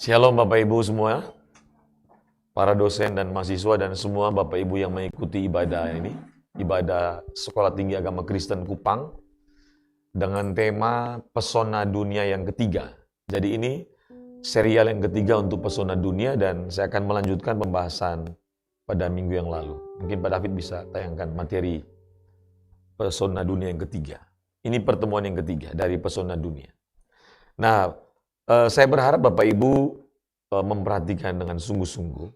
Shalom Bapak Ibu semua, para dosen dan mahasiswa dan semua Bapak Ibu yang mengikuti ibadah ini, ibadah Sekolah Tinggi Agama Kristen Kupang, dengan tema Pesona Dunia yang ketiga. Jadi ini serial yang ketiga untuk Pesona Dunia dan saya akan melanjutkan pembahasan pada minggu yang lalu. Mungkin Pak David bisa tayangkan materi Pesona Dunia yang ketiga. Ini pertemuan yang ketiga dari Pesona Dunia. Nah, saya berharap Bapak Ibu memperhatikan dengan sungguh-sungguh,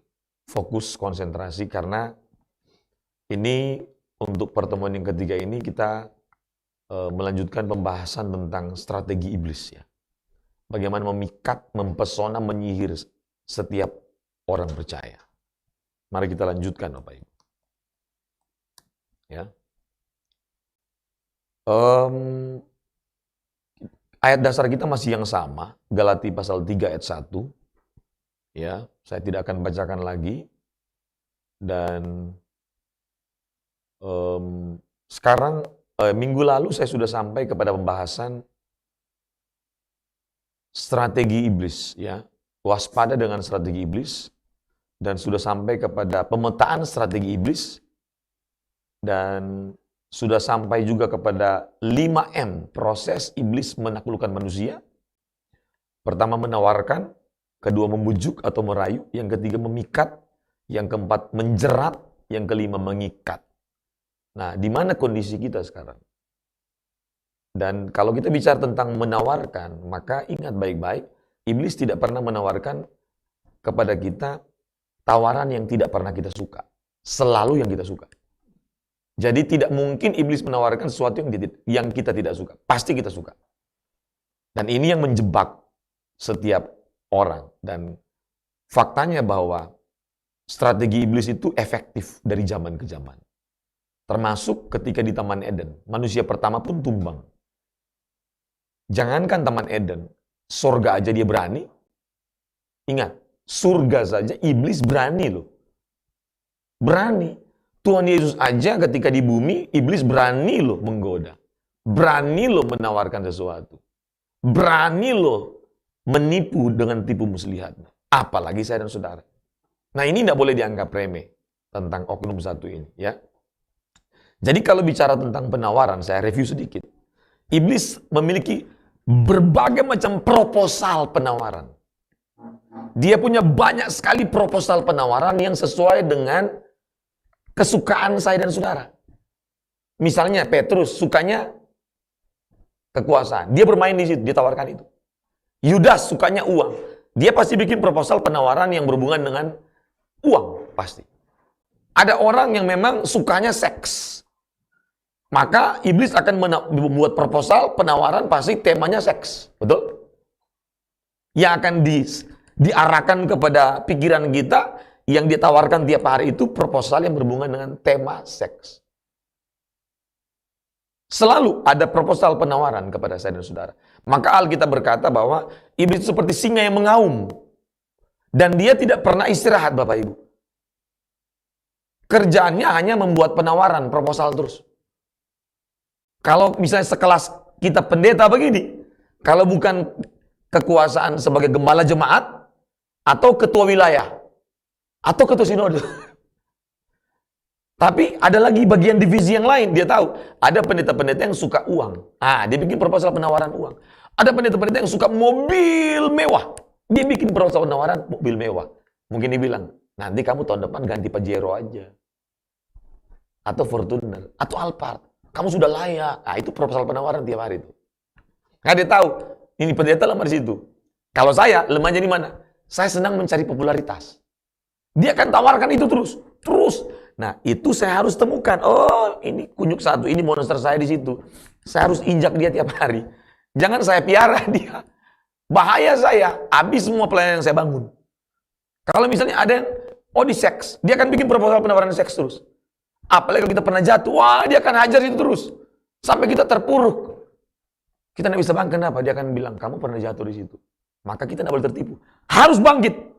fokus, konsentrasi, karena ini untuk pertemuan yang ketiga ini kita melanjutkan pembahasan tentang strategi iblis ya. Bagaimana memikat, mempesona, menyihir setiap orang percaya. Mari kita lanjutkan Bapak Ibu. Ya. Ayat dasar kita masih yang sama, Galati pasal 3 ayat 1. Ya, saya tidak akan bacakan lagi. Dan sekarang minggu lalu saya sudah sampai kepada pembahasan strategi iblis, ya. Waspada dengan strategi iblis, dan sudah sampai kepada pemetaan strategi iblis, dan sudah sampai juga kepada 5M, proses iblis menaklukkan manusia. Pertama menawarkan, kedua membujuk atau merayu, yang ketiga memikat, yang keempat menjerat, yang kelima mengikat. Nah, di mana kondisi kita sekarang? Dan kalau kita bicara tentang menawarkan, maka ingat baik-baik, iblis tidak pernah menawarkan kepada kita tawaran yang tidak pernah kita suka. Selalu yang kita suka. Jadi tidak mungkin iblis menawarkan sesuatu yang kita tidak suka. Pasti kita suka. Dan ini yang menjebak setiap orang. Dan faktanya bahwa strategi iblis itu efektif dari zaman ke zaman. Termasuk ketika di Taman Eden. Manusia pertama pun tumbang. Jangankan Taman Eden, surga aja dia berani. Ingat, surga saja iblis berani loh. Berani. Tuhan Yesus aja ketika di bumi, iblis berani loh menggoda. Berani loh menawarkan sesuatu. Berani loh menipu dengan tipu muslihat. Apalagi saya dan saudara. Nah, ini tidak boleh dianggap remeh tentang oknum satu ini, ya. Jadi kalau bicara tentang penawaran, saya review sedikit. Iblis memiliki berbagai macam proposal penawaran. Dia punya banyak sekali proposal penawaran yang sesuai dengan kesukaan saya dan saudara. Misalnya Petrus sukanya kekuasaan. Dia bermain di situ, dia tawarkan itu. Yudas sukanya uang. Dia pasti bikin proposal penawaran yang berhubungan dengan uang, pasti. Ada orang yang memang sukanya seks. Maka iblis akan membuat proposal penawaran pasti temanya seks. Betul? Yang akan diarahkan kepada pikiran kita, yang ditawarkan tiap hari itu proposal yang berhubungan dengan tema seks. Selalu ada proposal penawaran kepada saya dan saudara. Maka Alkitab berkata bahwa iblis itu seperti singa yang mengaum. Dan dia tidak pernah istirahat, Bapak Ibu. Kerjaannya hanya membuat penawaran, proposal terus. Kalau misalnya sekelas kita pendeta begini, kalau bukan kekuasaan sebagai gembala jemaat, atau ketua wilayah, atau ketua sinode. Tapi ada lagi bagian divisi yang lain. Dia tahu ada pendeta-pendeta yang suka uang. Dia bikin proposal penawaran uang. Ada pendeta-pendeta yang suka mobil mewah. Dia bikin proposal penawaran mobil mewah. Mungkin dia bilang, nanti kamu tahun depan ganti Pajero aja. Atau Fortuner. Atau Alphard. Kamu sudah layak. Itu proposal penawaran tiap hari itu. Dia tahu, ini pendeta lemah di situ. Kalau saya, lemahnya di mana? Saya senang mencari popularitas. Dia akan tawarkan itu terus. Nah, itu saya harus temukan. Oh, ini kunyuk satu, ini monster saya di situ. Saya harus injak dia tiap hari. Jangan saya piara dia. Bahaya saya. Habis semua pelayanan yang saya bangun. Kalau misalnya ada yang, di seks. Dia akan bikin proposal penawaran seks terus. Apalagi kalau kita pernah jatuh. Dia akan hajar itu terus. Sampai kita terpuruk. Kita tidak bisa bangkit. Kenapa? Dia akan bilang, kamu pernah jatuh di situ. Maka kita tidak boleh tertipu. Harus bangkit.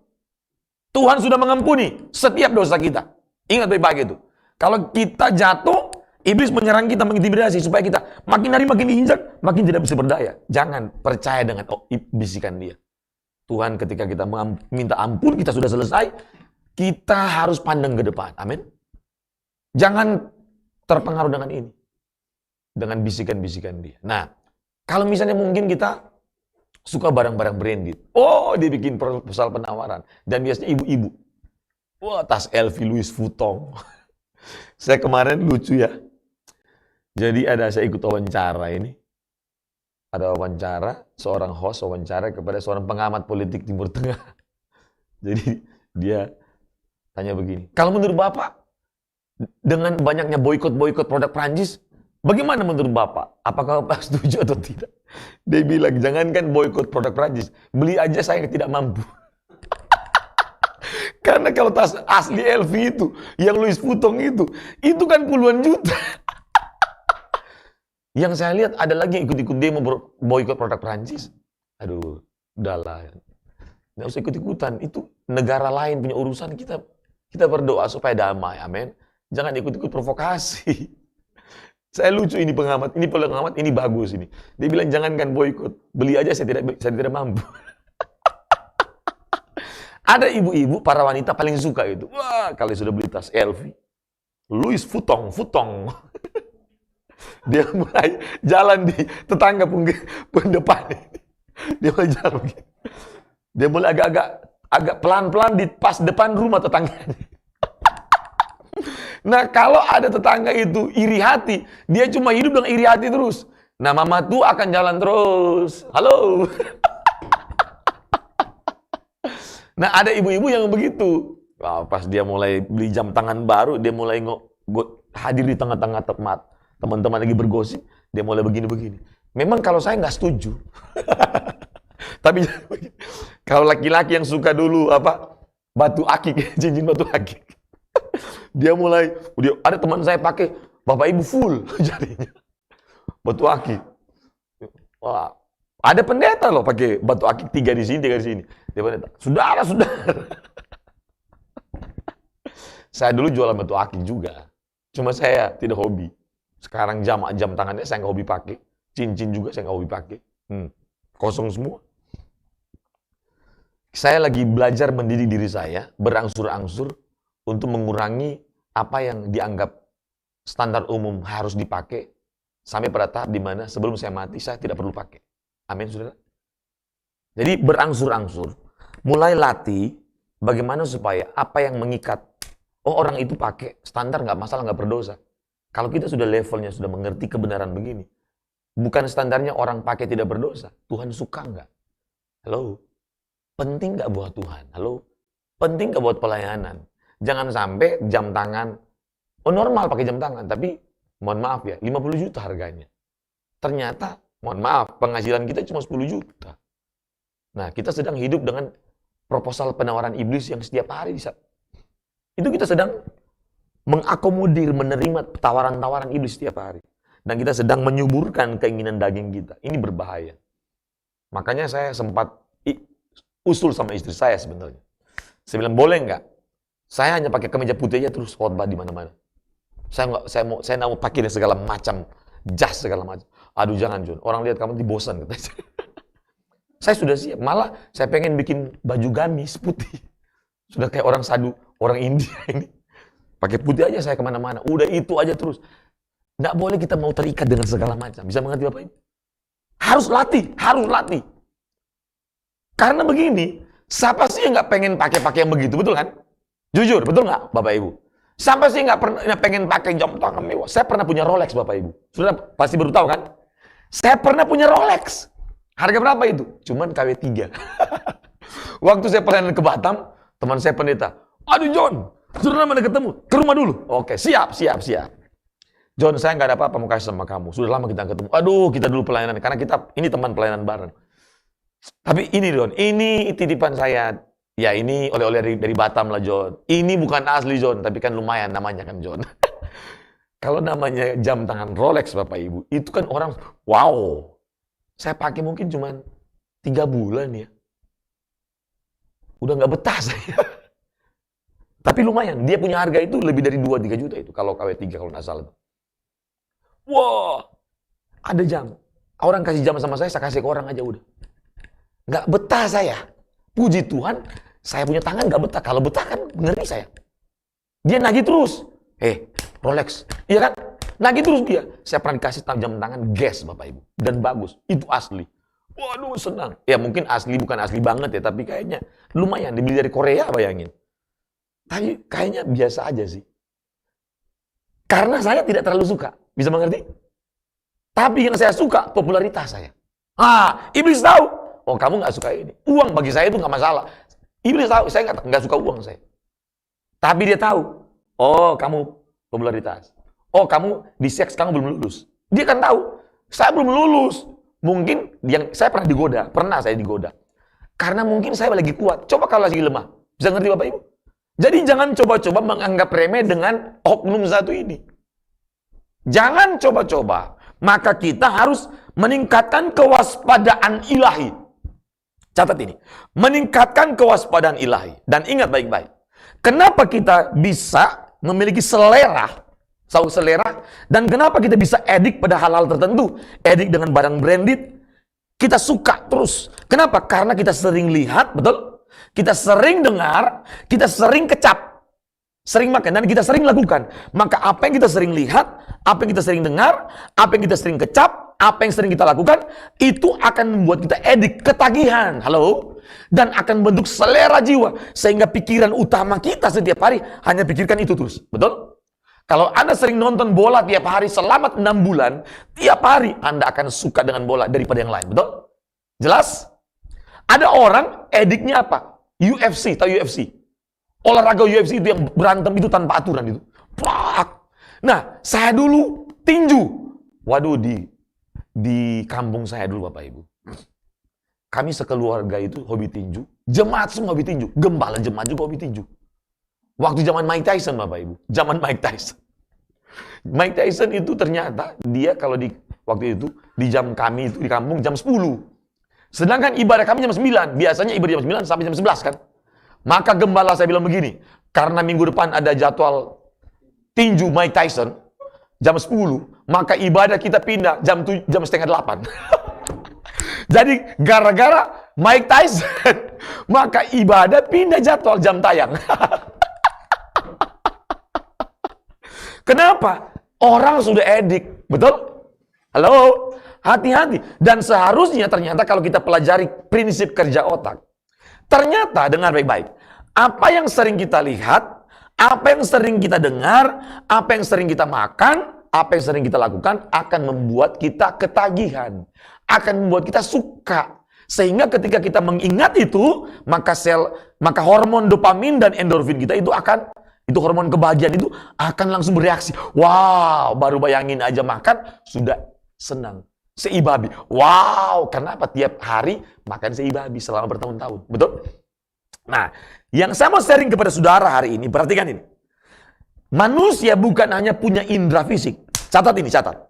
Tuhan sudah mengampuni setiap dosa kita. Ingat baik-baik itu. Kalau kita jatuh, iblis menyerang kita, mengintimidasi supaya kita makin hari makin diinjak, makin tidak bisa berdaya. Jangan percaya dengan bisikan dia. Tuhan ketika kita minta ampun, kita sudah selesai, kita harus pandang ke depan. Amin. Jangan terpengaruh dengan ini. Dengan bisikan-bisikan dia. Nah, kalau misalnya mungkin kita suka barang-barang branded. Oh, dia bikin proposal penawaran. Dan biasanya ibu-ibu. Wah, tas LV Louis Vuitton. Saya kemarin lucu ya. Jadi saya ikut wawancara ini. Ada wawancara, seorang host wawancara kepada seorang pengamat politik Timur Tengah. Jadi dia tanya begini, kalau menurut Bapak, dengan banyaknya boikot produk Prancis, bagaimana menurut Bapak? Apakah Bapak setuju atau tidak? Dia bilang, jangankan boikot produk Prancis, beli aja saya tidak mampu. Karena kalau tas asli LV itu, yang Louis Vuitton itu kan puluhan juta. Yang saya lihat ada lagi yang ikut-ikut demo boikot produk Prancis. Aduh, udahlah. Nggak usah ikut-ikutan. Itu negara lain punya urusan, kita berdoa supaya damai. Amin. Jangan ikut-ikut provokasi. Saya lucu ini pengamat, ini bagus ini. Dia bilang jangankan boikot, beli aja saya tidak mampu. Ada ibu-ibu, para wanita paling suka itu. Wah, kalau sudah beli tas LV, Louis Vuitton. Dia mulai jalan di tetangga pun depan. Dia mulai jalan begini. Dia mulai agak pelan-pelan di pas depan rumah tetangganya. Nah, kalau ada tetangga itu iri hati, dia cuma hidup dengan iri hati terus. Nah, mama tuh akan jalan terus. Halo. Nah, ada ibu-ibu yang begitu. Wah, pas dia mulai beli jam tangan baru, dia mulai hadir di tengah-tengah teman-teman lagi bergosip, dia mulai begini-begini. Memang kalau saya nggak setuju. Tapi kalau laki-laki yang suka dulu batu akik, cincin batu akik. Dia ada teman saya pakai, bapak ibu full jarinya. Batu akik. Wah, ada pendeta loh pakai batu akik 3 di sini, 3 di sini. Dia pendeta, saudara. Saya dulu jualan batu akik juga. Cuma saya tidak hobi. Sekarang jam tangannya saya nggak hobi pakai. Cincin juga saya nggak hobi pakai. Kosong semua. Saya lagi belajar mendidik diri saya, berangsur-angsur untuk mengurangi apa yang dianggap standar umum harus dipakai, sampai pada tahap di mana sebelum saya mati, saya tidak perlu pakai. Amin, saudara. Jadi berangsur-angsur. Mulai latih bagaimana supaya apa yang mengikat, orang itu pakai, standar nggak masalah, nggak berdosa. Kalau kita sudah levelnya, sudah mengerti kebenaran begini, bukan standarnya orang pakai tidak berdosa. Tuhan suka nggak? Halo? Penting nggak buat Tuhan? Halo? Penting nggak buat pelayanan? Jangan sampai jam tangan, normal pakai jam tangan, tapi mohon maaf ya, 50 juta harganya. Ternyata, mohon maaf, penghasilan kita cuma 10 juta. Nah, kita sedang hidup dengan proposal penawaran iblis yang setiap hari itu kita sedang mengakomodir, menerima tawaran-tawaran iblis setiap hari. Dan kita sedang menyuburkan keinginan daging kita. Ini berbahaya. Makanya saya sempat usul sama istri saya sebenarnya. Saya bilang, boleh nggak? Saya hanya pakai kemeja putih aja terus khotbah di mana-mana. Saya nggak mau pakai segala macam jas segala macam. Aduh jangan John, orang lihat kamu nanti bosan. Saya sudah siap. Malah saya pengen bikin baju gamis putih. Sudah kayak orang sadu, orang India ini. Pakai putih aja saya kemana-mana. Udah itu aja terus. Nggak boleh kita mau terikat dengan segala macam. Bisa mengerti Bapak Ibu? Harus latih. Karena begini, siapa sih yang nggak pengen pakai yang begitu, betul kan? Jujur, betul nggak Bapak Ibu? Siapa sih nggak pernah pengen pakai jam tangan mewah? Saya pernah punya Rolex Bapak Ibu. Sudah pasti baru tahu kan? Saya pernah punya Rolex. Harga berapa itu? Cuman KW3. Waktu saya pelayanan ke Batam, teman saya pendeta, aduh John, sudah mana ketemu? Ke rumah dulu. Oke, siap. John, saya nggak ada apa-apa mau kasih sama kamu. Sudah lama kita ketemu. Aduh, kita dulu pelayanan. Karena ini teman pelayanan bareng. Tapi ini John, ini titipan saya. Ya ini oleh-oleh dari Batam lah John. Ini bukan asli John, tapi kan lumayan namanya kan John. Kalau namanya jam tangan Rolex Bapak Ibu, itu kan orang, wow. Saya pakai mungkin cuma 3 bulan ya. Udah nggak betah saya. Tapi lumayan, dia punya harga itu lebih dari 2-3 juta itu. Kalau KW3 kalau nggak salah. Wah, ada jam. Orang kasih jam sama saya kasih ke orang aja udah. Nggak betah saya. Puji Tuhan, saya punya tangan nggak betah. Kalau betah kan ngeri saya. Dia nagih terus. Rolex. Iya kan? Nagih terus dia. Saya pernah dikasih jam tangan Guess, Bapak Ibu. Dan bagus. Itu asli. Waduh, senang. Ya mungkin asli, bukan asli banget ya. Tapi kayaknya lumayan. Dibeli dari Korea, bayangin. Tapi kayaknya biasa aja sih. Karena saya tidak terlalu suka. Bisa mengerti? Tapi yang saya suka, popularitas saya. Iblis tahu. Oh, kamu nggak suka ini. Uang bagi saya itu nggak masalah. Iblis tahu, saya nggak suka uang saya. Tapi dia tahu. Oh, kamu popularitas. Oh, kamu di seks, kamu belum lulus. Dia kan tahu. Saya belum lulus. Mungkin saya pernah digoda. Pernah saya digoda. Karena mungkin saya lagi kuat. Coba kalau lagi lemah. Bisa ngerti Bapak Ibu? Jadi jangan coba-coba menganggap remeh dengan oknum satu ini. Jangan coba-coba. Maka kita harus meningkatkan kewaspadaan ilahi. Catat ini. Meningkatkan kewaspadaan ilahi. Dan ingat baik-baik. Kenapa kita bisa memiliki selera? Selera. Dan kenapa kita bisa edik pada hal-hal tertentu? Edik dengan barang branded. Kita suka terus. Kenapa? Karena kita sering lihat, betul? Kita sering dengar, kita sering kecap. Sering makan, dan kita sering lakukan. Maka apa yang kita sering lihat, apa yang kita sering dengar, apa yang kita sering kecap, apa yang sering kita lakukan, itu akan membuat kita edik, ketagihan. Halo? Dan akan membentuk selera jiwa. Sehingga pikiran utama kita setiap hari hanya pikirkan itu terus. Betul? Kalau Anda sering nonton bola tiap hari selama 6 bulan, tiap hari Anda akan suka dengan bola daripada yang lain. Betul? Jelas? Ada orang ediknya apa? UFC, tahu UFC? Olahraga UFC itu yang berantem itu tanpa aturan itu. Nah, saya dulu tinju. Waduh, di kampung saya dulu Bapak Ibu. Kami sekeluarga itu hobi tinju. Jemaat semua hobi tinju. Gembala jemaat juga hobi tinju. Waktu zaman Mike Tyson Bapak Ibu. Zaman Mike Tyson. Mike Tyson itu ternyata dia kalau waktu itu di jam kami itu di kampung jam 10. Sedangkan ibadah kami jam 9. Biasanya ibadah jam 9 sampai jam 11 kan. Maka gembala saya bilang begini, karena minggu depan ada jadwal tinju Mike Tyson jam 10, maka ibadah kita pindah jam setengah 8. Jadi gara-gara Mike Tyson, maka ibadah pindah jadwal jam tayang. Kenapa? Orang sudah edik, betul? Halo? Hati-hati. Dan seharusnya ternyata kalau kita pelajari prinsip kerja otak, ternyata dengar baik-baik. Apa yang sering kita lihat, apa yang sering kita dengar, apa yang sering kita makan, apa yang sering kita lakukan akan membuat kita ketagihan, akan membuat kita suka. Sehingga ketika kita mengingat itu, maka hormon dopamin dan endorfin kita itu hormon kebahagiaan itu akan langsung bereaksi. Wow, baru bayangin aja makan sudah senang. Seibabi. Wow, kenapa tiap hari makan seibabi selama bertahun-tahun? Betul? Nah, yang saya mau sharing kepada saudara hari ini, perhatikan ini. Manusia bukan hanya punya indera fisik. Catat ini, catat.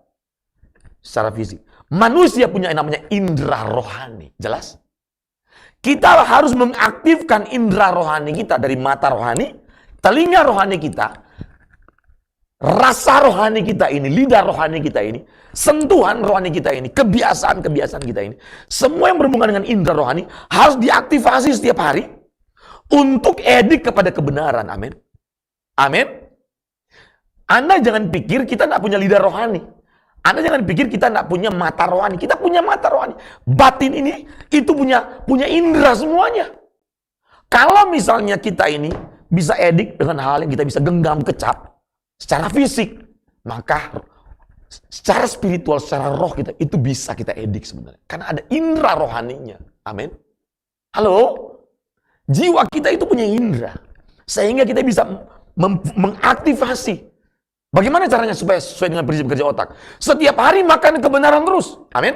Secara fisik. Manusia punya yang namanya indera rohani. Jelas? Kita harus mengaktifkan indera rohani kita dari mata rohani, telinga rohani kita, rasa rohani kita ini, lidah rohani kita ini, sentuhan rohani kita ini, kebiasaan-kebiasaan kita ini. Semua yang berhubungan dengan indera rohani harus diaktifasi setiap hari untuk edik kepada kebenaran. Amin. Amin. Anda jangan pikir kita tidak punya lidah rohani. Anda jangan pikir kita tidak punya mata rohani. Kita punya mata rohani. Batin ini itu punya indera semuanya. Kalau misalnya kita ini bisa edik dengan hal yang kita bisa genggam, kecap secara fisik, maka secara spiritual, secara roh kita itu bisa kita edik sebenarnya. Karena ada indera rohaninya. Amin. Halo? Jiwa kita itu punya indera. Sehingga kita bisa mengaktifasi. Bagaimana caranya supaya sesuai dengan prinsip kerja otak? Setiap hari makan kebenaran terus. Amin.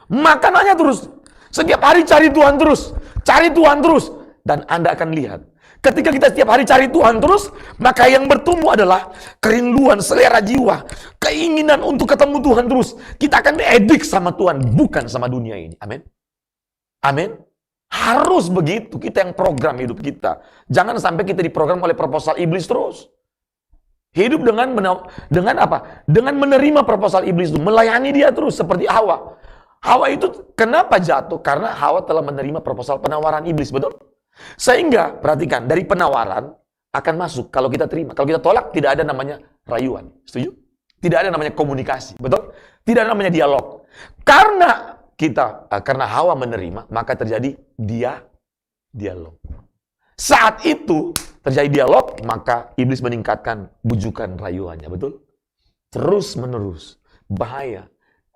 Makanannya terus. Setiap hari cari Tuhan terus. Cari Tuhan terus. Dan Anda akan lihat. Ketika kita setiap hari cari Tuhan terus, maka yang bertumbuh adalah kerinduan, selera jiwa, keinginan untuk ketemu Tuhan terus. Kita akan edik sama Tuhan, bukan sama dunia ini. Amin. Amin. Harus begitu, kita yang program hidup kita. Jangan sampai kita diprogram oleh proposal iblis terus. Hidup dengan apa? Dengan menerima proposal iblis itu, melayani dia terus seperti Hawa. Hawa itu kenapa jatuh? Karena Hawa telah menerima proposal penawaran iblis, betul? Sehingga, perhatikan, dari penawaran akan masuk kalau kita terima. Kalau kita tolak, tidak ada namanya rayuan. Setuju? Tidak ada namanya komunikasi, betul? Tidak ada namanya dialog. Karena Hawa menerima, maka terjadi dialog. Saat itu terjadi dialog, maka iblis meningkatkan bujukan rayuannya, betul? Terus menerus, bahaya.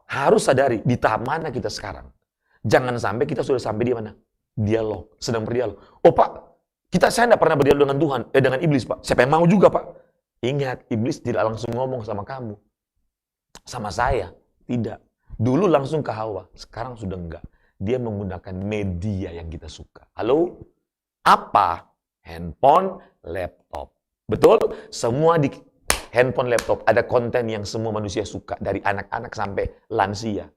Harus sadari di tahap mana kita sekarang. Jangan sampai kita sudah sampai di mana? Dialog, sedang berdialog. Oh Pak, saya tidak pernah berdialog dengan Tuhan, dengan iblis Pak. Siapa yang mau juga Pak? Ingat, iblis tidak langsung ngomong sama kamu. Sama saya, tidak. Dulu langsung ke Hawa, sekarang sudah enggak. Dia menggunakan media yang kita suka. Halo? Apa? Handphone, laptop. Betul? Semua di handphone, laptop ada konten yang semua manusia suka. Dari anak-anak sampai lansia.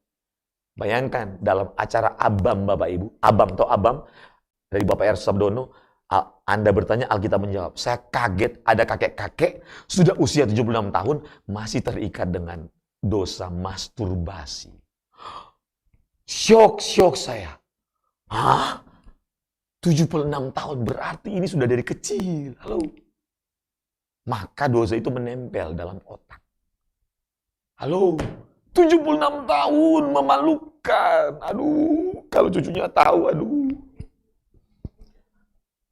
Bayangkan dalam acara Abam Bapak Ibu. Abam atau Abam dari Bapak R. Sabdono. Anda bertanya, Alkitab menjawab. Saya kaget ada kakek-kakek sudah usia 76 tahun masih terikat dengan dosa masturbasi. Syok saya. Hah? 76 tahun berarti ini sudah dari kecil. Halo? Maka dosa itu menempel dalam otak. Halo? 76 tahun memalukan. Aduh, kalau cucunya tahu, aduh.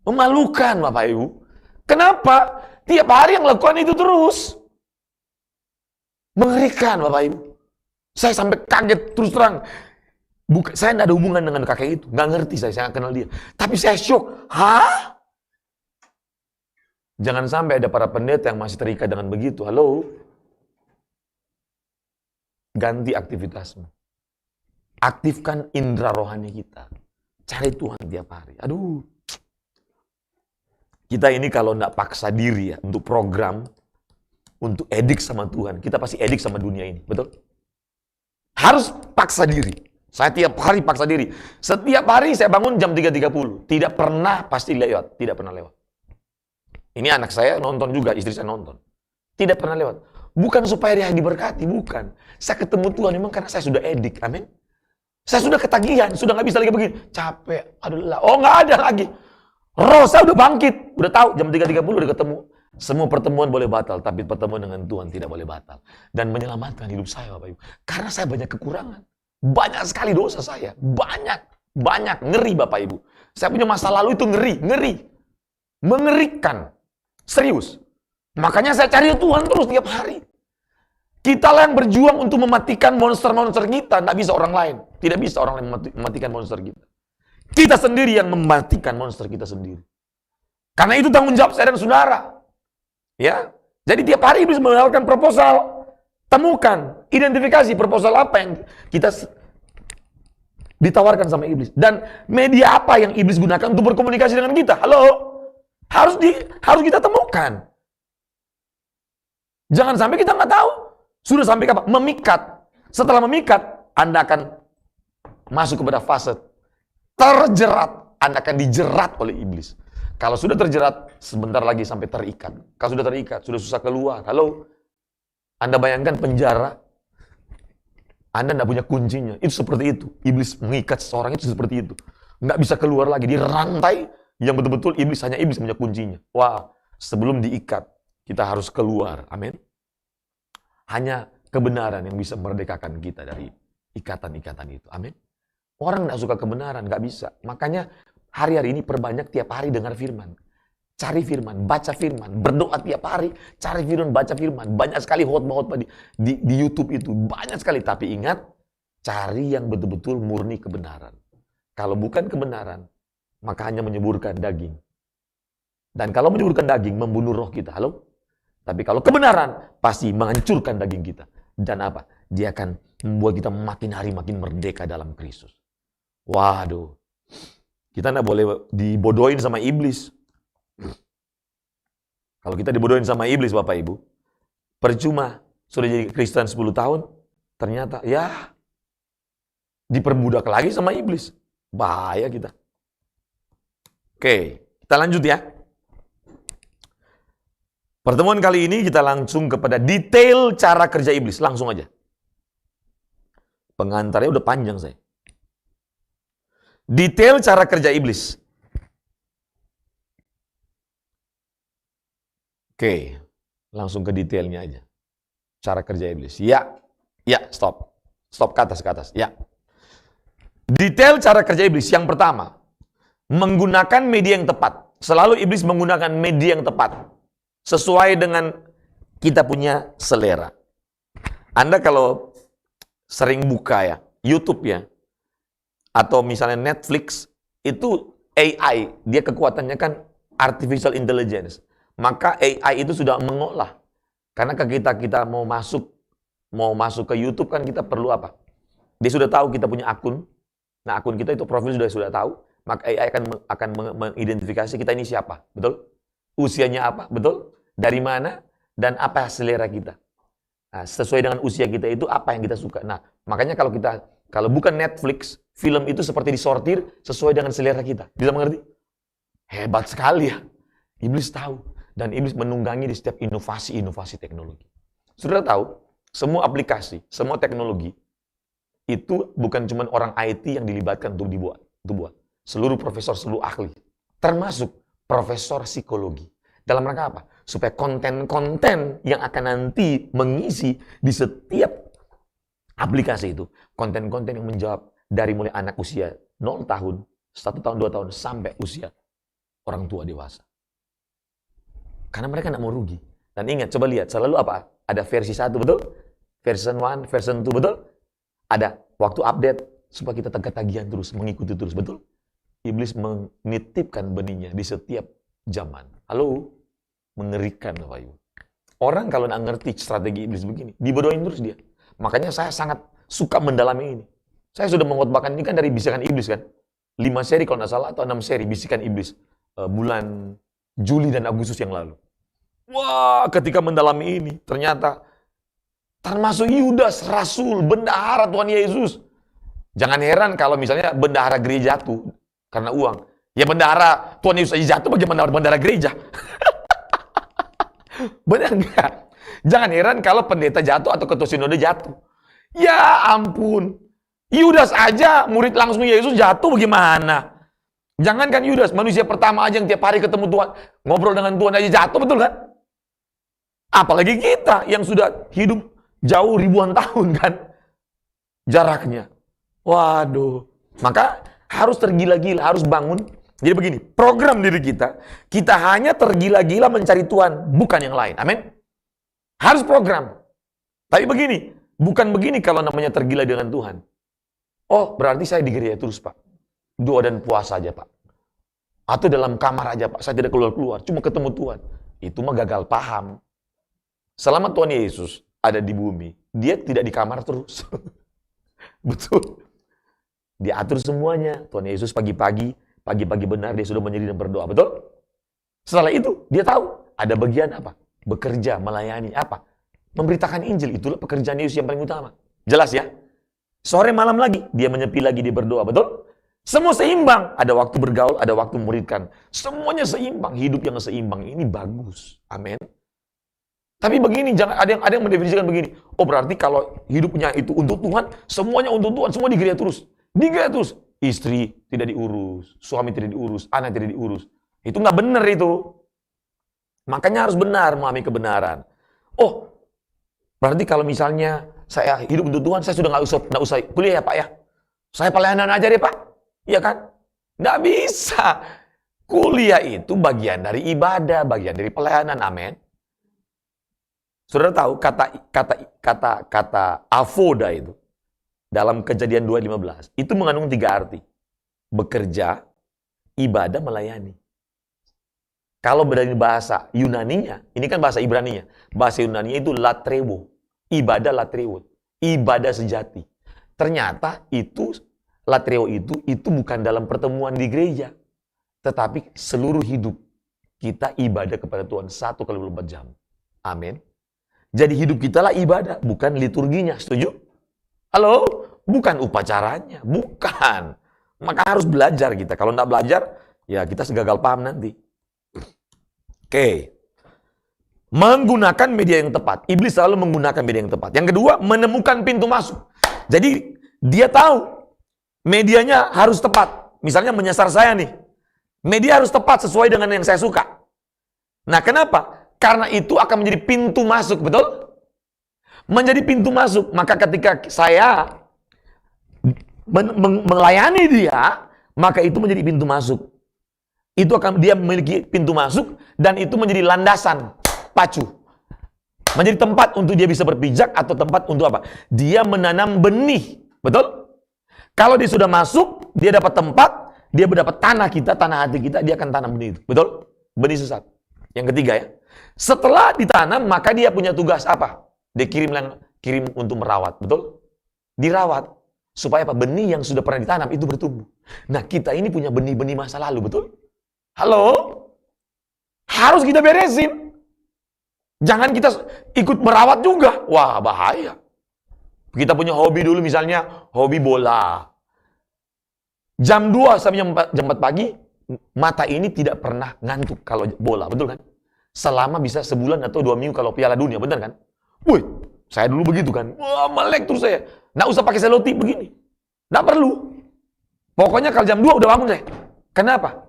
Memalukan Bapak Ibu. Kenapa? Tiap hari yang lakukan itu terus. Mengerikan Bapak Ibu. Saya sampai kaget terus terang. Saya tidak ada hubungan dengan kakek itu. Nggak ngerti saya nggak kenal dia. Tapi saya syok. Hah? Jangan sampai ada para pendeta yang masih terikat dengan begitu. Halo? Ganti aktivitasmu. Aktifkan indera rohani kita. Cari Tuhan tiap hari. Aduh. Kita ini kalau tidak paksa diri ya, untuk program, untuk edik sama Tuhan, kita pasti edik sama dunia ini. Betul? Harus paksa diri. Saya tiap hari paksa diri. Setiap hari saya bangun jam 3.30. Tidak pernah pasti lewat. Tidak pernah lewat. Ini anak saya nonton juga, istri saya nonton. Tidak pernah lewat. Bukan supaya dia diberkati, bukan. Saya ketemu Tuhan memang karena saya sudah edik, amin. Saya sudah ketagihan, sudah nggak bisa lagi begini. Capek, aduh lah. Oh nggak ada lagi. Roh saya udah bangkit, udah tahu jam 3.30 udah ketemu. Semua pertemuan boleh batal, tapi pertemuan dengan Tuhan tidak boleh batal. Dan menyelamatkan hidup saya Bapak Ibu. Karena saya banyak kekurangan. Banyak sekali dosa saya. Banyak. Ngeri Bapak Ibu. Saya punya masa lalu itu ngeri. Mengerikan. Serius. Makanya saya cari Tuhan terus tiap hari. Kita lah yang berjuang untuk mematikan monster-monster kita. Tidak bisa orang lain. Tidak bisa orang lain mematikan monster kita. Kita sendiri yang mematikan monster kita sendiri. Karena itu tanggung jawab saya dan saudara. Ya. Jadi tiap hari iblis menawarkan proposal. Temukan, identifikasi proposal apa yang kita ditawarkan sama iblis. Dan media apa yang iblis gunakan untuk berkomunikasi dengan kita. Halo? Harus kita temukan. Jangan sampai kita nggak tahu. Sudah sampai kapan? Memikat. Setelah memikat, Anda akan masuk kepada fase terjerat. Anda akan dijerat oleh iblis. Kalau sudah terjerat, sebentar lagi sampai terikat. Kalau sudah terikat, sudah susah keluar. Halo? Anda bayangkan penjara. Anda tidak punya kuncinya. Itu seperti itu. Iblis mengikat seseorang itu seperti itu. Nggak bisa keluar lagi. Di rantai yang betul-betul hanya iblis punya kuncinya. Wah, sebelum diikat, kita harus keluar. Amin. Hanya kebenaran yang bisa memerdekakan kita dari ikatan-ikatan itu. Amin. Orang tidak suka kebenaran, nggak bisa. Makanya hari-hari ini perbanyak tiap hari dengar firman. Cari firman, baca firman, berdoa tiap hari, cari firman, baca firman. Banyak sekali khotbah-khotbah di YouTube itu. Banyak sekali. Tapi ingat, cari yang betul-betul murni kebenaran. Kalau bukan kebenaran, maka hanya menyuburkan daging. Dan kalau menyuburkan daging, membunuh roh kita. Halo? Tapi kalau kebenaran, pasti menghancurkan daging kita. Dan apa? Dia akan membuat kita makin hari makin merdeka dalam Kristus. Waduh. Kita tidak boleh dibodohin sama iblis. Kalau kita dibodohin sama iblis Bapak Ibu, percuma sudah jadi Kristen 10 tahun, ternyata ya diperbudak lagi sama iblis. Bahaya kita. Oke, kita lanjut ya. Pertemuan kali ini kita langsung kepada detail cara kerja iblis. Langsung aja. Pengantarnya udah panjang saya. Detail cara kerja iblis. Oke, langsung ke detailnya aja. Cara kerja iblis. Ya, stop. Stop ke atas. Ya. Detail cara kerja iblis. Yang pertama, menggunakan media yang tepat. Selalu iblis menggunakan media yang tepat. Sesuai dengan kita punya selera. Anda kalau sering buka ya, YouTube ya, atau misalnya Netflix, itu AI, dia kekuatannya kan artificial intelligence. Maka AI itu sudah mengolah. Karena kita mau masuk ke YouTube kan kita perlu apa? Dia sudah tahu kita punya akun. Nah, akun kita itu profil sudah tahu, maka AI akan mengidentifikasi kita ini siapa, betul? Usianya apa, betul? Dari mana dan apa selera kita. Nah, sesuai dengan usia kita itu apa yang kita suka. Nah, makanya kalau bukan Netflix, film itu seperti disortir sesuai dengan selera kita. Bisa mengerti? Hebat sekali ya. Iblis tahu. Dan iblis menunggangi di setiap inovasi teknologi. Sudah tahu, semua aplikasi, semua teknologi, itu bukan cuma orang IT yang dilibatkan untuk dibuat. Seluruh profesor, seluruh ahli. Termasuk profesor psikologi. Dalam rangka apa? Supaya konten-konten yang akan nanti mengisi di setiap aplikasi itu. Konten-konten yang menjawab dari mulai anak usia 0 tahun, 1 tahun, 2 tahun, sampai usia orang tua dewasa. Karena mereka nggak mau rugi. Dan ingat, coba lihat, selalu apa? Ada versi 1, betul? Version 1, version 2, betul? Ada waktu update, supaya kita tagihan terus, mengikuti terus, betul? Iblis menitipkan benihnya di setiap zaman. Halo? Mengerikan, Bapak Ibu. Orang kalau nggak ngerti strategi iblis begini, dibodohin terus dia. Makanya saya sangat suka mendalami ini. Saya sudah mengkhotbahkan ini kan dari bisikan iblis kan. 5 seri kalau nggak salah, atau 6 seri bisikan iblis. Bulan Juli dan Agustus yang lalu. Wah, ketika mendalami ini, ternyata termasuk Yudas, Rasul, bendahara Tuhan Yesus. Jangan heran kalau misalnya bendahara gereja jatuh karena uang. Ya bendahara Tuhan Yesus aja jatuh, bagaimana bendahara gereja? Benar nggak? Jangan heran kalau pendeta jatuh atau ketua sinode jatuh. Ya ampun. Yudas aja, murid langsung Yesus jatuh bagaimana? Jangankan Yudas, manusia pertama aja yang tiap hari ketemu Tuhan, ngobrol dengan Tuhan aja jatuh, betul kan? Apalagi kita yang sudah hidup jauh ribuan tahun kan jaraknya. Waduh. Maka harus tergila-gila, harus bangun. Jadi begini, program diri kita hanya tergila-gila mencari Tuhan, bukan yang lain. Amin. Harus program. Tapi begini, bukan begini kalau namanya tergila dengan Tuhan. Oh, berarti saya di gereja terus, Pak. Doa dan puasa aja, Pak. Atau dalam kamar aja, Pak. Saya tidak keluar-keluar, cuma ketemu Tuhan. Itu mah gagal paham. Selama Tuhan Yesus ada di bumi, dia tidak di kamar terus. Betul. Dia atur semuanya. Tuhan Yesus pagi-pagi benar dia sudah menyendiri dan berdoa, betul? Setelah itu, dia tahu ada bagian apa? Bekerja, melayani, apa? Memberitakan Injil, itulah pekerjaan Yesus yang paling utama. Jelas ya? Sore malam lagi, dia menyepi lagi, dia berdoa, betul? Semua seimbang. Ada waktu bergaul, ada waktu memuridkan. Semuanya seimbang. Hidup yang seimbang ini bagus. Amin. Tapi begini, jangan ada yang mendefinisikan begini. Oh, berarti kalau hidupnya itu untuk Tuhan, semuanya untuk Tuhan, semua di gereja terus. Di gereja terus. Istri tidak diurus, suami tidak diurus, anak tidak diurus. Itu nggak benar itu. Makanya harus benar memahami kebenaran. Oh, berarti kalau misalnya saya hidup untuk Tuhan, saya sudah nggak usah kuliah ya Pak ya. Saya pelayanan aja deh Pak. Iya kan? Nggak bisa. Kuliah itu bagian dari ibadah, bagian dari pelayanan. Amin. Saudara tahu kata avoda itu dalam Kejadian 2:15 itu mengandung 3 arti. Bekerja, ibadah, melayani. Kalau dari bahasa Yunaninya, ini kan bahasa Ibraninya. Bahasa Yunaninya itu latrewo. Ibadah latrewo. Ibadah sejati. Ternyata itu latrewo itu bukan dalam pertemuan di gereja. Tetapi seluruh hidup kita ibadah kepada Tuhan 1x24 jam. Amin. Jadi hidup kita lah ibadah, bukan liturginya. Setuju? Halo? Bukan upacaranya. Bukan. Maka harus belajar kita. Kalau nggak belajar, ya kita segagal paham nanti. Oke. Menggunakan media yang tepat. Iblis selalu menggunakan media yang tepat. Yang kedua, menemukan pintu masuk. Jadi Dia tahu medianya harus tepat. Misalnya menyasar saya nih. Media harus tepat sesuai dengan yang saya suka. Nah, kenapa? Karena itu akan menjadi pintu masuk, betul? Menjadi pintu masuk. Maka ketika saya melayani dia, maka itu menjadi pintu masuk. Itu akan dia memiliki pintu masuk dan itu menjadi landasan pacu. Menjadi tempat untuk dia bisa berpijak atau tempat untuk apa? Dia menanam benih. Betul? Kalau dia sudah masuk, dia dapat tempat, dia mendapat tanah kita, tanah hati kita, dia akan tanam benih itu. Betul? Benih sesat. Yang ketiga ya. Setelah ditanam, maka dia punya tugas apa? Dia kirim untuk merawat. Betul? Dirawat. Supaya apa? Benih yang sudah pernah ditanam itu bertumbuh. Nah, kita ini punya benih-benih masa lalu. Betul? Halo? Harus kita beresin. Jangan kita ikut merawat juga. Wah, bahaya. Kita punya hobi dulu misalnya, hobi bola. Jam 2 sampai jam 4 pagi, mata ini tidak pernah ngantuk kalau bola, betul kan? Selama bisa sebulan atau 2 minggu kalau Piala Dunia, benar kan? Wih, saya dulu begitu kan. Wah, melek terus saya. Nggak usah pakai selotip begini. Nggak perlu. Pokoknya kalau jam 2 udah bangun saya. Kenapa?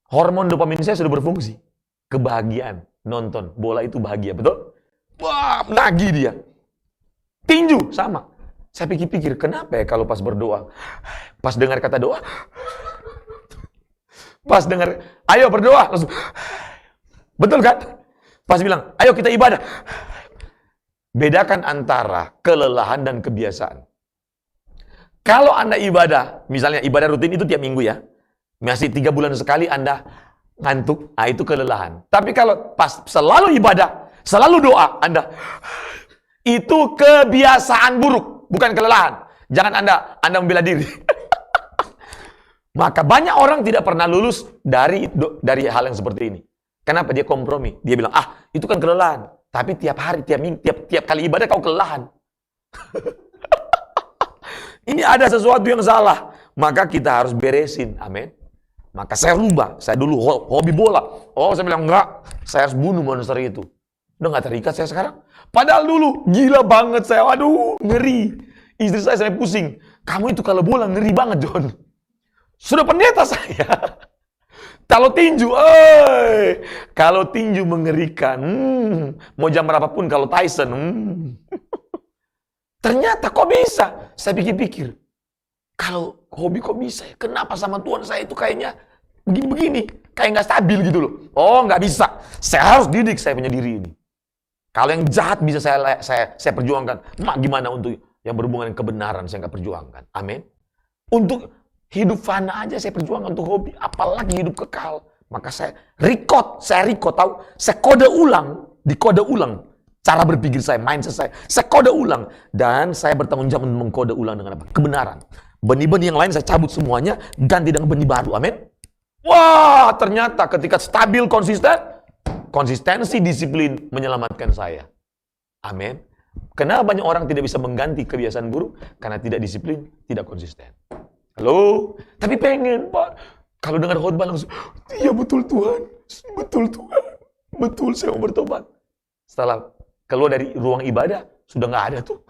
Hormon dopamin saya sudah berfungsi. Kebahagiaan. Nonton bola itu bahagia, betul? Wah, nagih dia. Tinju, sama. Saya pikir-pikir, kenapa ya kalau pas berdoa, pas dengar kata doa, pas dengar, ayo berdoa, langsung, betul kan? Pas bilang, ayo kita ibadah. Bedakan antara kelelahan dan kebiasaan. Kalau Anda ibadah, misalnya ibadah rutin itu tiap minggu ya, masih 3 bulan sekali Anda ngantuk, itu kelelahan. Tapi kalau pas selalu ibadah, selalu doa, Anda itu kebiasaan buruk, bukan kelelahan. Jangan Anda membela diri. Maka banyak orang tidak pernah lulus dari hal yang seperti ini. Kenapa? Dia kompromi. Dia bilang, itu kan kelelahan. Tapi tiap hari, tiap minggu, tiap kali ibadah kau kelelahan. Ini ada sesuatu yang salah. Maka kita harus beresin. Amin. Maka saya rubah. Saya dulu hobi bola. Saya bilang, enggak. Saya harus bunuh monster itu. Udah nggak terikat saya sekarang. Padahal dulu gila banget saya. Waduh, ngeri. Istri saya sampai pusing. Kamu itu kalau bola ngeri banget, John. Sudah pendeta saya. Kalau tinju, kalau tinju mengerikan. Mau jam berapapun kalau Tyson. Ternyata kok bisa? Saya pikir-pikir. Kalau hobi kok bisa ya? Kenapa sama Tuhan saya itu kayaknya begini-begini? Kayak nggak stabil gitu loh. Nggak bisa. Saya harus didik saya punya diri ini. Kalau yang jahat bisa saya perjuangkan. Gimana untuk yang berhubungan dengan kebenaran saya nggak perjuangkan. Amin. Untuk hidup fana aja saya perjuangkan untuk hobi. Apalagi hidup kekal. Maka saya record tahu. Saya kode ulang. Cara berpikir saya, mindset saya. Saya kode ulang. Dan saya bertanggung jawab untuk mengkode ulang dengan apa? Kebenaran. Benih-benih yang lain saya cabut semuanya. Ganti dengan benih baru. Amin. Wah, ternyata ketika stabil, konsistensi, disiplin menyelamatkan saya. Amin. Kenapa banyak orang tidak bisa mengganti kebiasaan buruk? Karena tidak disiplin, tidak konsisten. Halo? Tapi pengen, Pak. Kalau dengar khotbah langsung, iya betul Tuhan. Betul Tuhan. Betul, saya mau bertobat. Setelah keluar dari ruang ibadah, sudah nggak ada tuh.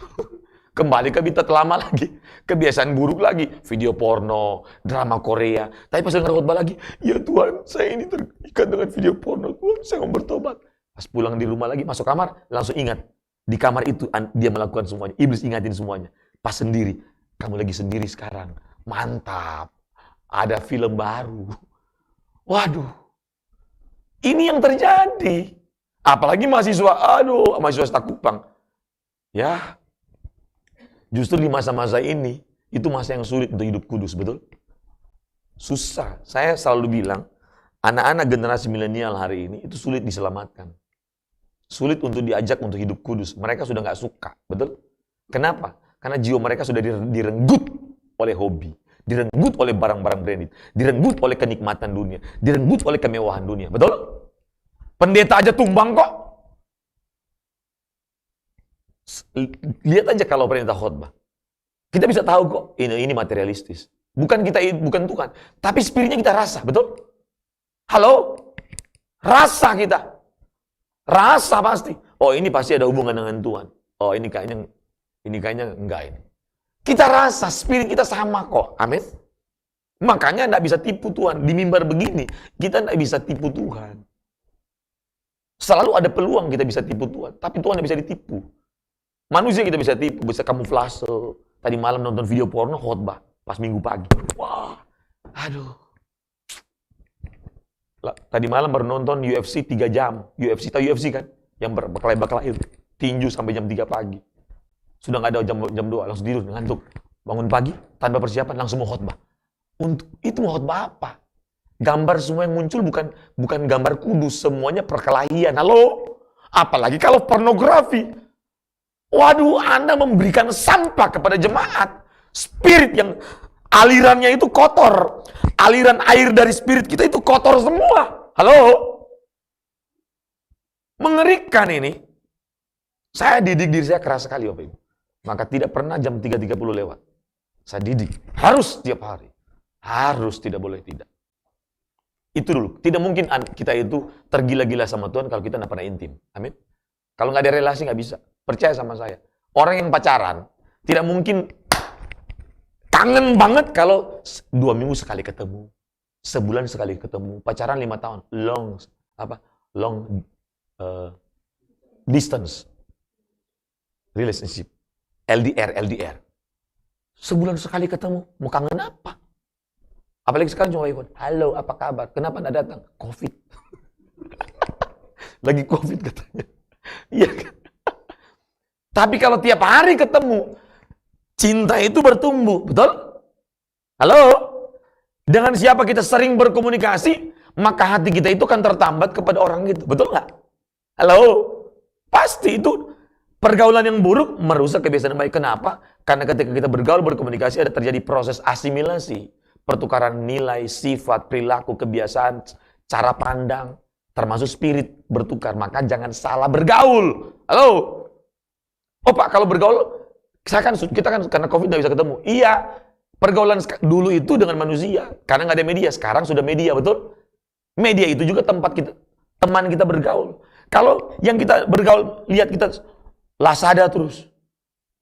Kembali ke habitat lama lagi. Kebiasaan buruk lagi. Video porno, drama Korea. Tapi pas dengar khotbah lagi, ya Tuhan, saya ini terikat dengan video porno. Tuhan, saya mau bertobat. Pas pulang di rumah lagi, masuk kamar, langsung ingat. Di kamar itu dia melakukan semuanya. Iblis ingatin semuanya. Pas sendiri. Kamu lagi sendiri sekarang. Mantap. Ada film baru. Waduh. Ini yang terjadi. Apalagi mahasiswa. Mahasiswa Stakupang. Ya. Justru di masa-masa ini, itu masa yang sulit untuk hidup kudus, betul? Susah. Saya selalu bilang, anak-anak generasi milenial hari ini, itu sulit diselamatkan. Sulit untuk diajak untuk hidup kudus. Mereka sudah nggak suka, betul? Kenapa? Karena jiwa mereka sudah direnggut oleh hobi. Direnggut oleh barang-barang branded. Direnggut oleh kenikmatan dunia. Direnggut oleh kemewahan dunia, betul? Pendeta aja tumbang kok. Lihat aja kalau pendeta khotbah. Kita bisa tahu kok, ini materialistis. Bukan Tuhan. Tapi spiritnya kita rasa, betul? Halo? Rasa kita. Rasa pasti. Ini pasti ada hubungan dengan Tuhan. Ini kayaknya enggak ini. Kita rasa spirit kita sama kok. Amin. Makanya tidak bisa tipu Tuhan. Di mimbar begini, kita tidak bisa tipu Tuhan. Selalu ada peluang kita bisa tipu Tuhan. Tapi Tuhan tidak bisa ditipu. Manusia kita bisa tipu, bisa kamuflase. Tadi malam nonton video porno, khotbah. Pas minggu pagi. Wah, aduh. Tadi malam baru nonton UFC 3 jam. UFC, tahu UFC kan? Yang berkelahi itu. Tinju sampai jam 3 pagi. Sudah nggak ada jam 2, langsung tidur, ngantuk. Bangun pagi, tanpa persiapan, langsung mau khotbah. Itu mau khotbah apa? Gambar semua yang muncul bukan gambar kudus, semuanya perkelahian. Halo? Apalagi kalau pornografi. Waduh, Anda memberikan sampah kepada jemaat. Spirit yang alirannya itu kotor. Aliran air dari spirit kita itu kotor semua. Halo? Mengerikan ini. Saya didik diri saya keras sekali, Bapak Ibu. Maka tidak pernah jam 3.30 lewat. Saya didik. Harus setiap hari. Harus, tidak boleh tidak. Itu dulu. Tidak mungkin kita itu tergila-gila sama Tuhan kalau kita tidak pernah intim. Amin. Kalau nggak ada relasi, nggak bisa. Percaya sama saya. Orang yang pacaran, tidak mungkin kangen banget kalau 2 minggu sekali ketemu. Sebulan sekali ketemu. Pacaran 5 tahun. Long distance relationship. LDR. Sebulan sekali ketemu. Mau kangen apa? Apalagi sekarang cuma iPhone. Halo, apa kabar? Kenapa nggak datang? COVID. Lagi COVID katanya. Iya kan? Tapi kalau tiap hari ketemu, cinta itu bertumbuh. Betul? Halo? Dengan siapa kita sering berkomunikasi, maka hati kita itu akan tertambat kepada orang itu. Betul nggak? Halo? Pasti itu pergaulan yang buruk merusak kebiasaan yang baik. Kenapa? Karena ketika kita bergaul, berkomunikasi, ada terjadi proses asimilasi. Pertukaran nilai, sifat, perilaku, kebiasaan, cara pandang, termasuk spirit bertukar. Maka jangan salah bergaul. Halo? Oh Pak, kalau bergaul, kita kan karena COVID nggak bisa ketemu. Iya, pergaulan dulu itu dengan manusia. Karena nggak ada media, sekarang sudah media, betul? Media itu juga tempat kita, teman kita bergaul. Kalau yang kita bergaul, lihat kita Lazada terus,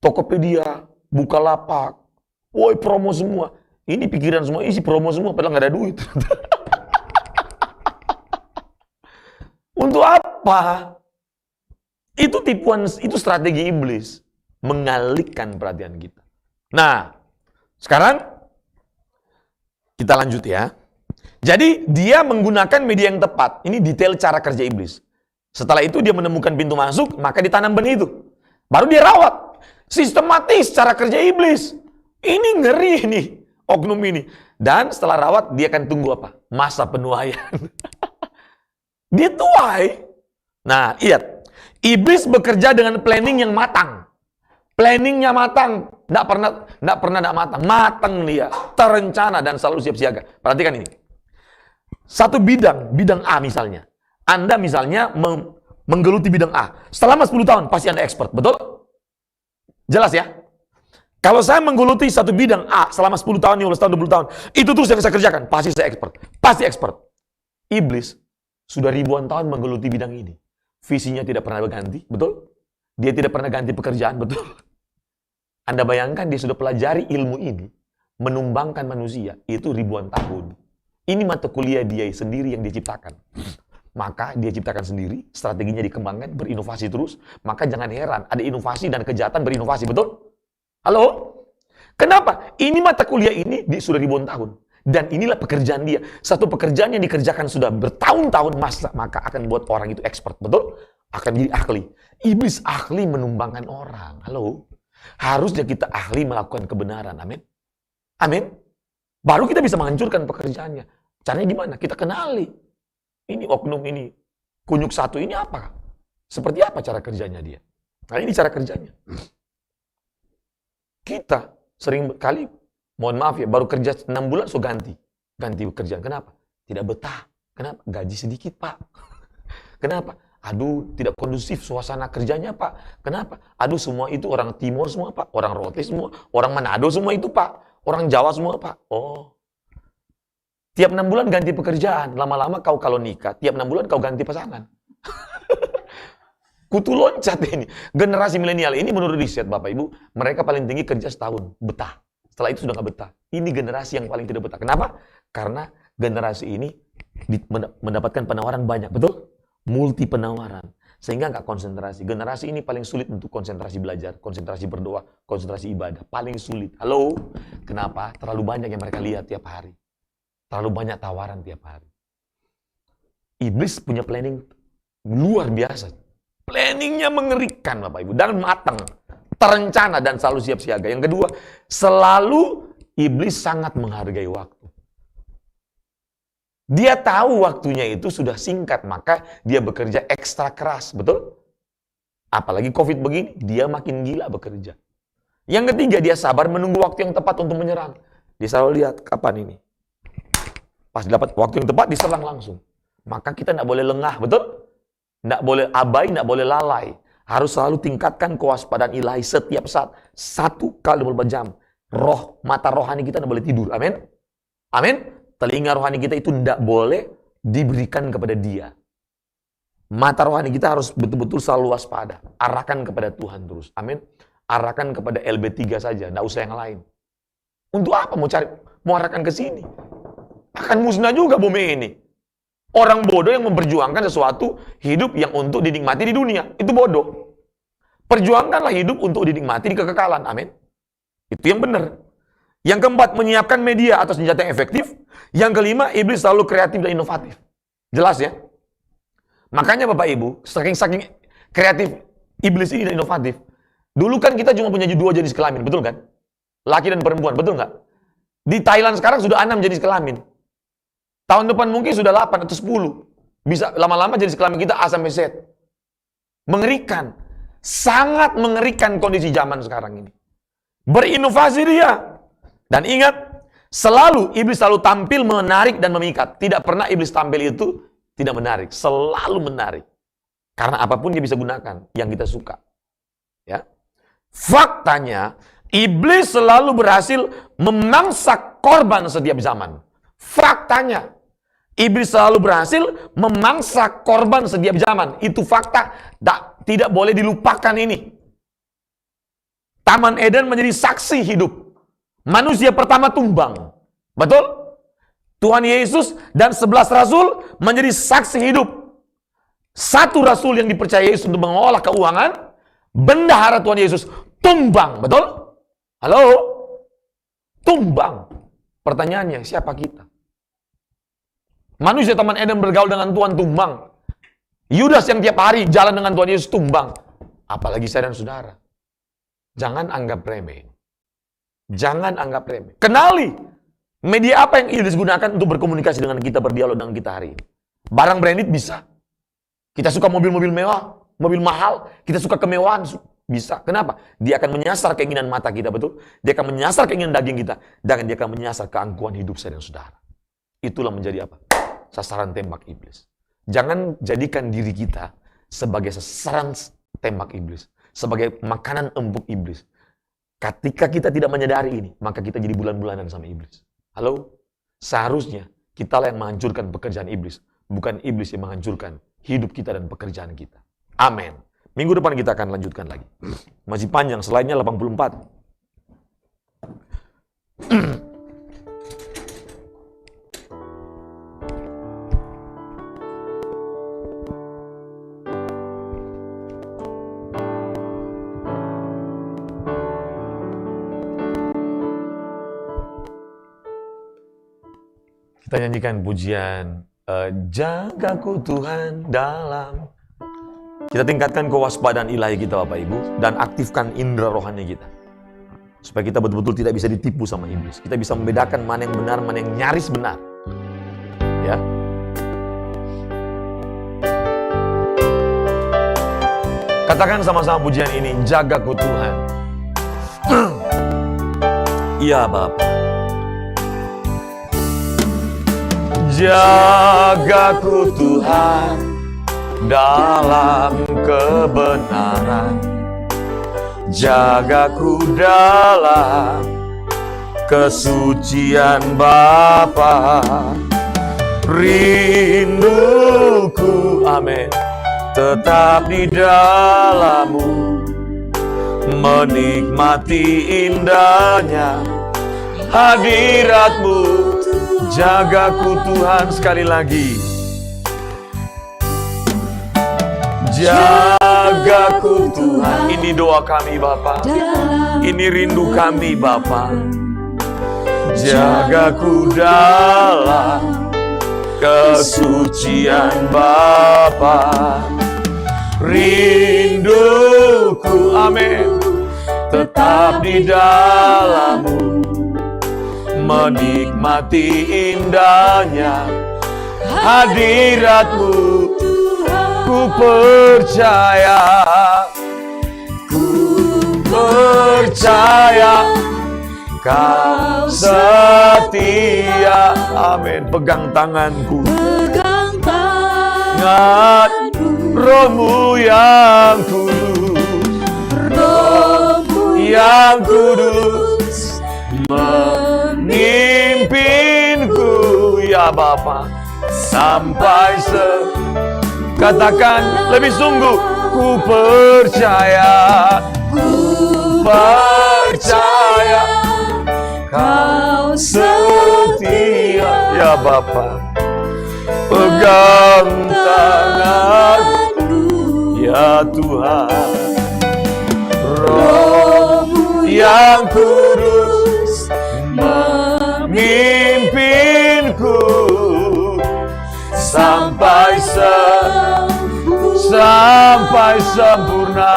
Tokopedia, Bukalapak, woi promo semua. Ini pikiran semua isi promo semua, padahal nggak ada duit. Untuk apa? Itu tipuan, itu strategi iblis. Mengalihkan perhatian kita. Nah, sekarang kita lanjut ya. Jadi dia menggunakan media yang tepat. Ini detail cara kerja iblis. Setelah itu dia menemukan pintu masuk, maka ditanam benih itu. Baru dia rawat. Sistematis cara kerja iblis. Ini ngeri nih, oknum ini. Dan setelah rawat, dia akan tunggu apa? Masa penuaian. Dia tuai. Nah, lihat. Iblis bekerja dengan planning yang matang. Planningnya matang. Nggak pernah matang. Matang dia. Terencana dan selalu siap siaga. Perhatikan ini. Satu bidang A misalnya. Anda misalnya menggeluti bidang A. Selama 10 tahun pasti Anda expert. Betul? Jelas ya? Kalau saya menggeluti satu bidang A selama 10 tahun, 15 tahun, 20 tahun. Itu terus yang saya kerjakan. Pasti saya expert. Pasti expert. Iblis sudah ribuan tahun menggeluti bidang ini. Visinya tidak pernah berganti, betul? Dia tidak pernah ganti pekerjaan, betul? Anda bayangkan dia sudah pelajari ilmu ini, menumbangkan manusia, itu ribuan tahun. Ini mata kuliah dia sendiri yang dia ciptakan. Maka dia ciptakan sendiri, strateginya dikembangkan, berinovasi terus. Maka jangan heran, ada inovasi dan kejahatan berinovasi, betul? Halo? Kenapa? Ini mata kuliah ini sudah ribuan tahun. Dan inilah pekerjaan dia. Satu pekerjaan yang dikerjakan sudah bertahun-tahun, maka akan buat orang itu expert. Betul? Akan jadi ahli. Iblis ahli menumbangkan orang. Halo? Harusnya kita ahli melakukan kebenaran. Amin? Amin? Baru kita bisa menghancurkan pekerjaannya. Caranya gimana? Kita kenali. Ini oknum ini. Kunyuk satu ini apa? Seperti apa cara kerjanya dia? Nah ini cara kerjanya. Kita sering kali, mohon maaf ya, baru kerja 6 bulan, so ganti pekerjaan. Kenapa? Tidak betah. Kenapa? Gaji sedikit, Pak. Kenapa? Aduh, tidak kondusif suasana kerjanya, Pak. Kenapa? Aduh, semua itu orang Timur semua, Pak. Orang Rote semua. Orang Manado semua itu, Pak. Orang Jawa semua, Pak. Oh. Tiap 6 bulan ganti pekerjaan. Lama-lama kau kalau nikah, tiap 6 bulan kau ganti pasangan. Kutu loncat ini. Generasi milenial ini menurut riset Bapak Ibu, mereka paling tinggi kerja setahun, betah. Setelah itu sudah nggak betah. Ini generasi yang paling tidak betah. Kenapa? Karena generasi ini mendapatkan penawaran banyak, betul? Multi penawaran. Sehingga nggak konsentrasi. Generasi ini paling sulit untuk konsentrasi belajar, konsentrasi berdoa, konsentrasi ibadah. Paling sulit. Halo? Kenapa? Terlalu banyak yang mereka lihat tiap hari. Terlalu banyak tawaran tiap hari. Iblis punya planning luar biasa. Planningnya mengerikan Bapak Ibu. Dan matang. Terencana dan selalu siap siaga. Yang kedua, selalu iblis sangat menghargai waktu. Dia tahu waktunya itu sudah singkat, maka dia bekerja ekstra keras. Betul? Apalagi COVID begini, dia makin gila bekerja. Yang ketiga, dia sabar menunggu waktu yang tepat untuk menyerang. Dia selalu lihat, kapan ini? Pas dapat waktu yang tepat, diserang langsung. Maka kita tidak boleh lengah, betul? Tidak boleh abai, tidak boleh lalai. Harus selalu tingkatkan kewaspadaan ilahi setiap saat. 1x24 jam. Mata rohani kita tidak boleh tidur. Amin? Amin? Telinga rohani kita itu tidak boleh diberikan kepada dia. Mata rohani kita harus betul-betul selalu waspada. Arahkan kepada Tuhan terus. Amin? Arahkan kepada LB3 saja. Tidak usah yang lain. Untuk apa mau arahkan ke sini? Akan musnah juga bumi ini. Orang bodoh yang memperjuangkan sesuatu hidup yang untuk dinikmati di dunia. Itu bodoh. Perjuangkanlah hidup untuk dinikmati di kekekalan. Amin. Itu yang benar. Yang keempat, menyiapkan media atau senjata yang efektif. Yang kelima, iblis selalu kreatif dan inovatif. Jelas ya? Makanya Bapak Ibu, saking kreatif iblis ini dan inovatif. Dulu kan kita cuma punya 2 jenis kelamin, betul kan? Laki dan perempuan, betul nggak? Di Thailand sekarang sudah 6 jenis kelamin. Tahun depan mungkin sudah 8 atau 10. Bisa lama-lama jenis kelamin kita A sampai Z. Mengerikan. Sangat mengerikan kondisi zaman sekarang ini. Berinovasi dia. Dan ingat, iblis selalu tampil menarik dan memikat. Tidak pernah iblis tampil itu tidak menarik. Selalu menarik. Karena apapun dia bisa gunakan yang kita suka. Ya. Faktanya, iblis selalu berhasil memangsa korban setiap zaman. Faktanya, iblis selalu berhasil memangsa korban setiap zaman. Itu fakta. Tidak boleh dilupakan ini. Taman Eden menjadi saksi hidup. Manusia pertama tumbang. Betul? Tuhan Yesus dan 11 rasul menjadi saksi hidup. 1 rasul yang dipercaya Yesus untuk mengolah keuangan, bendahara Tuhan Yesus tumbang. Betul? Halo? Tumbang. Pertanyaannya, siapa kita? Manusia Taman Eden bergaul dengan Tuhan tumbang. Yudas yang tiap hari jalan dengan Tuhan Yesus tumbang. Apalagi saya dan saudara. Jangan anggap remeh. Jangan anggap remeh. Kenali media apa yang iblis gunakan untuk berkomunikasi dengan kita, berdialog dengan kita hari ini. Barang branded bisa. Kita suka mobil-mobil mewah, mobil mahal. Kita suka kemewahan, bisa. Kenapa? Dia akan menyasar keinginan mata kita, betul? Dia akan menyasar keinginan daging kita. Dan dia akan menyasar keangkuhan hidup saya dan saudara. Itulah menjadi apa? Sasaran tembak iblis. Jangan jadikan diri kita sebagai sasaran tembak iblis. Sebagai makanan empuk iblis. Ketika kita tidak menyadari ini, maka kita jadi bulan-bulanan sama iblis. Halo? Seharusnya kitalah yang menghancurkan pekerjaan iblis. Bukan iblis yang menghancurkan hidup kita dan pekerjaan kita. Amin. Minggu depan kita akan lanjutkan lagi. Masih panjang, selainnya 84. Kita nyanyikan pujian Jagaku Tuhan dalam. Kita tingkatkan kewaspadaan ilahi kita Bapak Ibu. Dan aktifkan indera rohani kita. Supaya kita betul-betul tidak bisa ditipu sama iblis. Kita bisa membedakan mana yang benar, mana yang nyaris benar. Ya. Katakan sama-sama pujian ini, jagaku Tuhan. Iya Bapak. Jagaku Tuhan dalam kebenaran. Jagaku dalam kesucian Bapa. Rinduku, amin, tetap di dalam-Mu, menikmati indahnya hadirat-Mu. Jagaku Tuhan, sekali lagi. Jagaku Tuhan. Ini doa kami Bapa, ini rindu kami Bapa. Jagaku dalam kesucian Bapa. Rinduku, amin, tetap di dalam-Mu, menikmati indahnya hadirat-Mu. Ku percaya, ku percaya Kau setia. Amin. Pegang tanganku, pegang tanganku, Roh-Mu yang kudus, Roh-Mu yang kudus, memimpinku ya Bapa, sampai katakan lebih sungguh, ku percaya, ku percaya Kau setia ya Bapa. Pegang tanganku ya Tuhan, Roh-Mu yang kudus memimpinku sampai sempurna,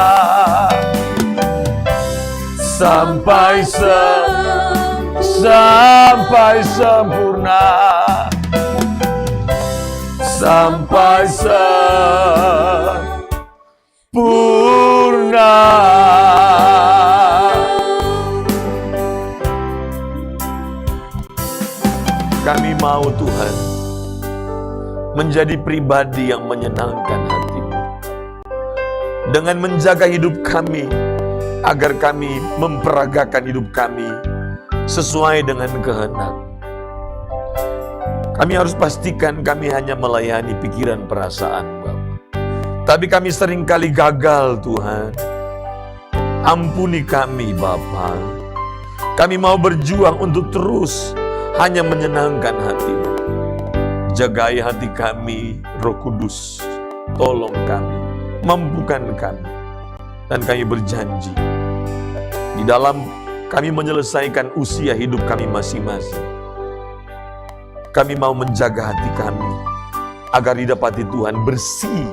sampai sempurna, sampai sempurna. Kami mau Tuhan menjadi pribadi yang menyenangkan hati-Mu, dengan menjaga hidup kami, agar kami memperagakan hidup kami sesuai dengan kehendak. Kami harus pastikan kami hanya melayani pikiran perasaan Bapa. Tapi kami seringkali gagal Tuhan. Ampuni kami Bapa. Kami mau berjuang untuk terus hanya menyenangkan hati-Mu. Jagai hati kami, Roh Kudus. Tolong kami, mampukan kami. Dan kami berjanji, di dalam kami menyelesaikan usia hidup kami masing-masing, kami mau menjaga hati kami agar didapati Tuhan bersih,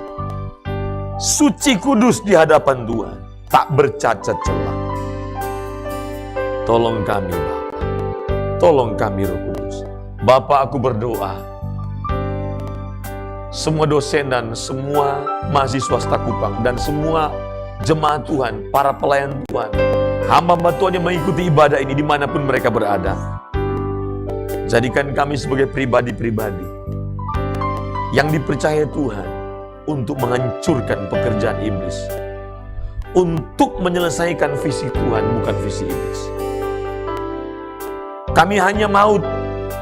suci, kudus di hadapan Tuhan, tak bercacat celah. Tolong kami Bapa, tolong kami Roh Kudus. Bapa, aku berdoa, semua dosen dan semua mahasiswa Seta Kupang dan semua jemaat Tuhan, para pelayan Tuhan, hamba-hamba Tuhan yang mengikuti ibadah ini dimanapun mereka berada, jadikan kami sebagai pribadi-pribadi yang dipercaya Tuhan untuk menghancurkan pekerjaan iblis, untuk menyelesaikan visi Tuhan, bukan visi iblis. Kami hanya mau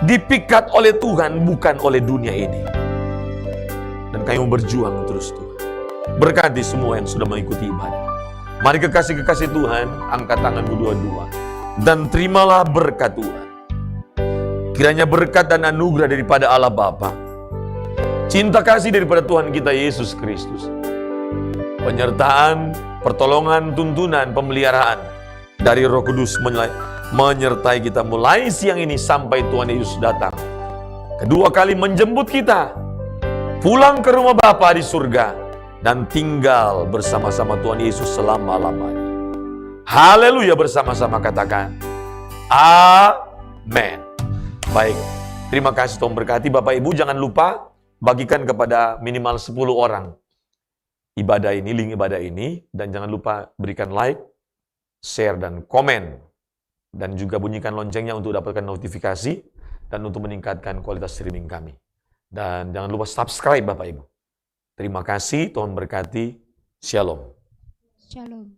dipikat oleh Tuhan, bukan oleh dunia ini. Dan kami mau berjuang terus Tuhan. Berkati semua yang sudah mengikuti ibadah. Mari kekasih-kekasih Tuhan, angkat tanganmu dua-dua dan terimalah berkat Tuhan. Kiranya berkat dan anugerah daripada Allah Bapa, cinta kasih daripada Tuhan kita Yesus Kristus, penyertaan, pertolongan, tuntunan, pemeliharaan dari Roh Kudus menyertai kita mulai siang ini sampai Tuhan Yesus datang kedua kali menjemput kita pulang ke rumah Bapa di surga dan tinggal bersama-sama Tuhan Yesus selama-lamanya. Haleluya, bersama-sama katakan amin. Baik, terima kasih, Tuhan berkati. Bapak Ibu jangan lupa bagikan kepada minimal 10 orang ibadah ini, link ibadah ini, dan jangan lupa berikan like, share, dan komen, dan juga bunyikan loncengnya untuk dapatkan notifikasi dan untuk meningkatkan kualitas streaming kami. Dan jangan lupa subscribe Bapak Ibu. Terima kasih, Tuhan berkati. Shalom. Shalom.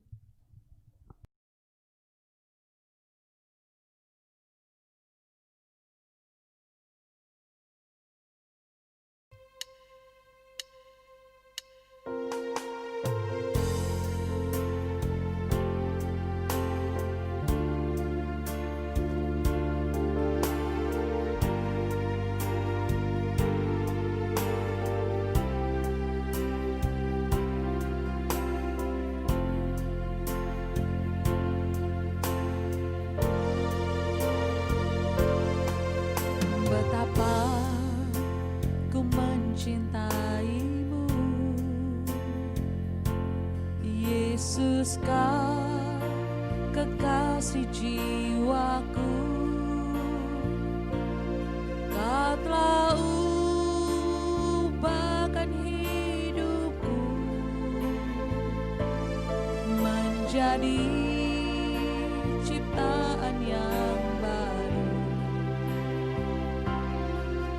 Yesus kau kekasih jiwaku, kau telah ubahkan hidupku menjadi ciptaan yang baru.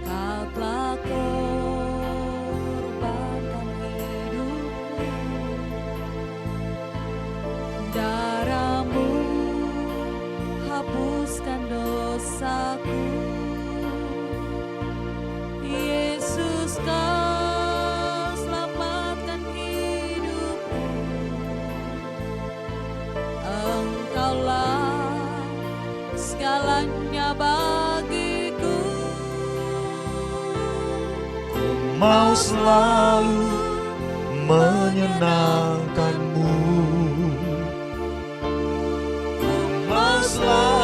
Kau telah korbankan hidupmu, darahmu hapuskan dosaku. Yesus kau selamatkan hidupku, Engkaulah segalanya bagiku. Ku mau selalu menyenangkanmu, ku mau selalu